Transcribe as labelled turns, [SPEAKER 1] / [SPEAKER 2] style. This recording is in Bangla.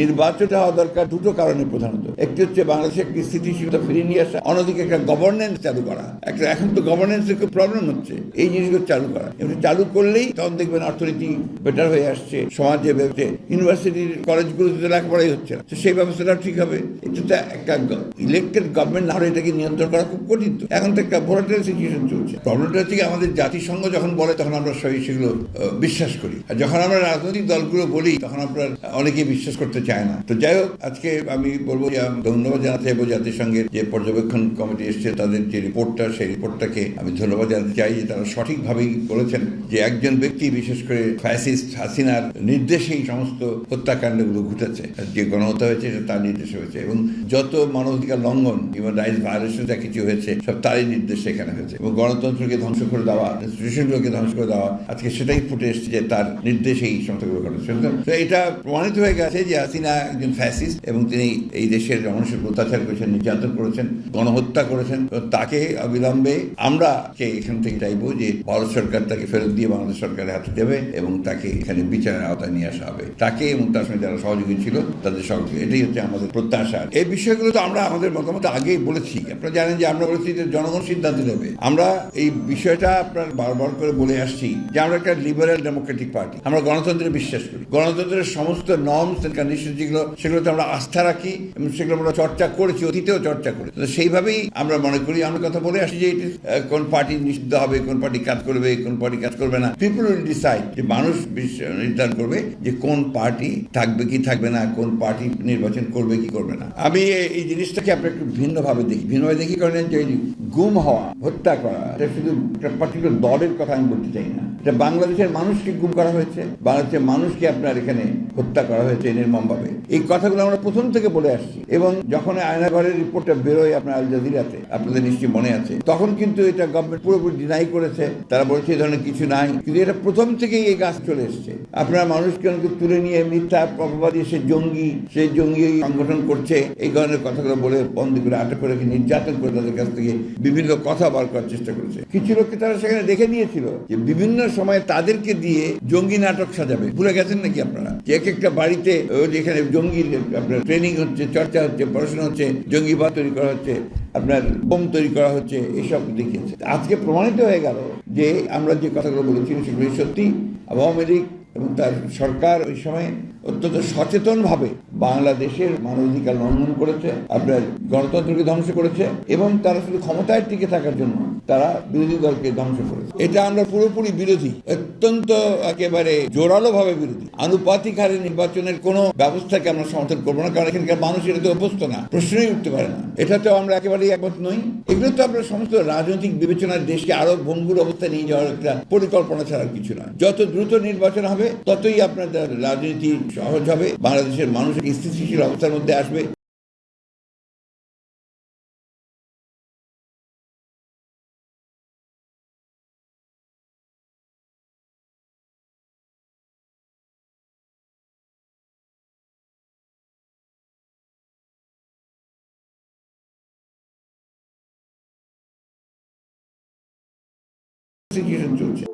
[SPEAKER 1] নির্বাচনটা হওয়া দরকার দুটো কারণে প্রধানত। একটি হচ্ছে বাংলাদেশে একটি স্থিতিশীলতা ফিরিয়ে নিয়ে আসা, অন্যদিকে একটা গভর্নেন্স চালু করা। এখন তো গভর্নেন্সের খুব প্রবলেম হচ্ছে, এই জিনিসগুলো চালু করা। এমনি চালু করলেই তখন দেখবেন অর্থনীতি বেটার হয়ে আসছে, সমাজে ইউনিভার্সিটির কলেজগুলোতে লেখাপড়াই হচ্ছে না, তো সেই ব্যবস্থাটাও ঠিক হবে। এটা একটা ইলেক্টেড গভর্নমেন্ট না হলে এটাকে নিয়ন্ত্রণ করা খুব কঠিন। তো এখন তো একটা ভোলাটাইল সিচুয়েশন চলছে। প্রবলেমটা হচ্ছে আমাদের জাতিসংঘ যখন বলে তখন আমরা সবাই সেগুলো বিশ্বাস করি, আর যখন আমরা রাজনৈতিক দলগুলো বলি তখন আপনার অনেকেই বিশ্বাস করতে চায় না। তো যাই হোক, আজকে আমি বলবো যে ধন্যবাদ জানাতে চাইবো জাতিসংঘের যে পর্যবেক্ষণ কমিটি এসছে, তাদের যে রিপোর্টটা, সেই রিপোর্টটাকে আমি ধন্যবাদ জানাতে চাই যে তারা সঠিকভাবেই বলেছেন যে একজন ব্যক্তি, বিশেষ করে ফ্যাসিস্ট হাসিনার নির্দেশেই সমস্ত হত্যাকাণ্ডগুলো ঘটেছে। যে গণহত্যা হয়েছে সেটা তার নির্দেশে হয়েছে, এবং যত মানবাধিকার লঙ্ঘন, হিউম্যান রাইটস ভায়োলেশন যা কিছু হয়েছে সব তারই নির্দেশে এখানে হয়েছে, এবং গণতন্ত্রকে ধ্বংস করে দেওয়া, ইনস্টিটিউশনগুলোকে ধ্বংস করে দেওয়া, আজকে সেটাই ফুটে এসছে যে তার নির্দেশেই সমস্তগুলো ঘটেছে। তো এটা প্রমাণিত হয়ে গেছে যে হাসিনা একজন ফ্যাসিস্ট, এবং তিনি এই দেশের মানুষের অত্যাচার করেছেন, নির্যাতন করেছেন, গণহত্যা করেছেন। তাকে অবিলম্বে আমরা এখান থেকে চাইবো যে ভারত সরকার তাকে ফেরত দিয়ে বাংলাদেশ সরকারের হাতে দেবে, এবং তাকে এখানে বিচারের আওতায় নিয়ে আসা হবে, তাকে এবং তার সঙ্গে যারা সহযোগী ছিল তাদের সঙ্গে। এটাই হচ্ছে আমাদের প্রত্যাশা। এই বিষয়গুলো তো আমরা আমাদের মতামত আগেই বলেছি। আপনারা জানেন যে আমরা বলেছি যে জনগণ সিদ্ধান্ত নেবে। আমরা এই বিষয়টা আপনার বারবার করে বলে আসছি যে আমরা একটা লিবারেল ডেমোক্রেটিক পার্টি, আমরা গণতন্ত্রে বিশ্বাস করি। গণতন্ত্রের সমস্ত নর্মস এন্ড কন্ডিশন যেগুলো, সেগুলোতে আমরা আস্থা রাখি, এবং সেগুলো আমরা চর্চা করেছি, অতীতেও চর্চা করি। তো সেইভাবেই আমরা মনে করি, আমরা কথা বলে আসি যে কোন পার্টি নিষিদ্ধ হবে, কোন পার্টি কাজ করবে, কোন পার্টি কাজ করবে না। পিপল উইল ডিসাইড, যে মানুষ নির্ধারণ করবে যে কোন পার্টি থাকবে কি থাকবে না, কোন পার্টি নির্বাচন করবে কি করবে না। আমি এই জিনিসটাকে আমরা একটু ভিন্নভাবে দেখি, কারণ যে গুম হওয়া, হত্যা করা, এটা শুধু একটা পার্টিকুলার দলের কথা আমি বলতে চাই না। এটা বাংলাদেশের মানুষকে গুম করা হয়েছে, বাংলাদেশের মানুষকে আপনার এখানে হত্যা করা হয়েছে নির্মমভাবে। এই কথাগুলো আমরা প্রথম থেকে বলে আসছি, এবং যখন আয়নাঘরের রিপোর্টটা বেরোয় আপনার আল জাজিরাতে, আপনাদের নিশ্চয়ই মনে আছে, তখন কিন্তু এটা গভর্নমেন্ট পুরোপুরি ডিনাই করেছে। তারা বলছে এই ধরনের কিছু নাই, কিন্তু এটা প্রথম থেকেই এই গাছ চলে এসছে। আপনারা মানুষকে তুলে নিয়ে মিথ্যা অপবাদী, সে জঙ্গি সংগঠন করছে, এই ধরনের কথাগুলো বলে বন্দী করে আটক করে নির্যাতন করে তাদের কাছ থেকে বিভিন্ন কথা বার করার চেষ্টা করেছে। কিছু লোককে তারা সেখানে দেখে নিয়েছিল যে বিভিন্ন সময় তাদেরকে দিয়ে জঙ্গি নাটক সাজাবে। ভুলে গেছেন নাকি আপনারা যে এক একটা বাড়িতে যেখানে জঙ্গির আপনার ট্রেনিং হচ্ছে, চর্চা হচ্ছে, পড়াশোনা হচ্ছে, জঙ্গিবাদ তৈরি করা হচ্ছে, আপনার বোম তৈরি করা হচ্ছে, এইসব দেখিয়েছে। আজকে প্রমাণিত হয়ে গেল যে আমরা যে কথাগুলো বলেছি সেগুলো সত্যি। আওয়ামী লীগ এবং তার সরকার ওই সময় অত্যন্ত সচেতনভাবে বাংলাদেশের মানবাধিকার লঙ্ঘন করেছে, আপনার গণতন্ত্রকে ধ্বংস করেছে, এবং তারা শুধু ক্ষমতায় টিকে থাকার জন্য তারা বিরোধী দলকে ধ্বংস করেছে। এটা আমরা পুরোপুরি বিরোধী, অত্যন্ত একেবারে জোরালো ভাবে বিরোধী। আনুপাতিক হারে নির্বাচনের কোনো ব্যবস্থাকে আমরা সমর্থন করবো না, কারণ এখানকার মানুষ এটাতে অভ্যস্ত না, প্রশ্নই উঠতে পারে না। এটাতেও আমরা একেবারেই একমত নই। এগুলো তো আমরা সমস্ত রাজনৈতিক বিবেচনার দেশকে আরো ভঙ্গুর অবস্থা নিয়ে যাওয়ার একটা পরিকল্পনা ছাড়া কিছু না। যত দ্রুত নির্বাচন হবে ততই আপনাদের রাজনীতি সহজ হবে, বাংলাদেশের মানুষ স্থিতিশীল অবস্থার মধ্যে আসবে। চলছে।